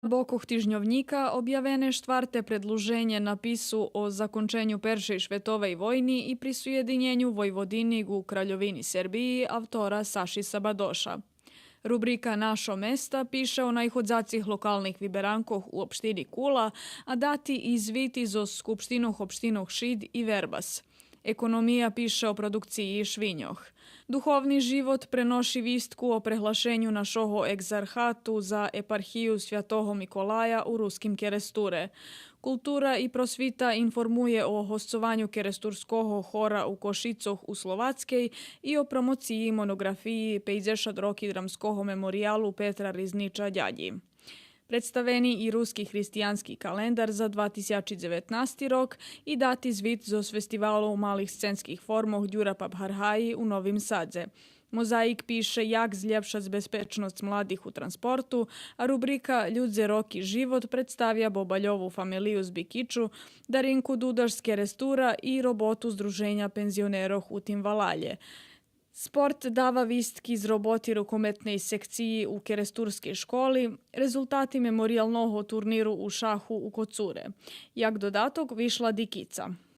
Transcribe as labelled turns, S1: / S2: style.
S1: Bokog tižnjovnika objavene štvrte predluženje napisu o zakončenju Peršej švetovej vojni i prisujedinjenju Vojvodini u Kraljovini Serbiji avtora Saši Sabadoša. Rubrika Našo mesta piše o najhodzacih lokalnih vyberankoh u opštini Kula, a dati izviti zo skupštinoh opštinoh Šid i Verbas. Ekonomija piše o produkciji švinjoh. Duhovni život prenoši vistku o prehlašenju našoho egzarhatu za eparhiju Svjatoho Mikolaja u ruskim Keresture. Kultura i prosvita informuje o hostovanju Keresturskoho hora u Košicoh u Slovackej i o promociji monografiji pejzeša Drokidramskoho memorialu Petra Rizniča Đadji. Predstaveni i ruski hristijanski kalendar za 2019. rok i dati zvit zo festivalu malih scenskih formoh Đura Pabharhaji u Novim Sadze. Mozaik piše jak zljepšac bezpečnost mladih u transportu, a rubrika Ljudze rok i život predstavlja Bobaljovu familiju z Bikiču, Darinku Dudaš z Kerestura i robotu Združenja penzioneroh u Timvalalje. Sport dava vistki z roboti rukometnej sekciji u Keresturskej školi, rezultati memorialnoho turniru u šahu u Kocure. Jak dodatok višla Dikica.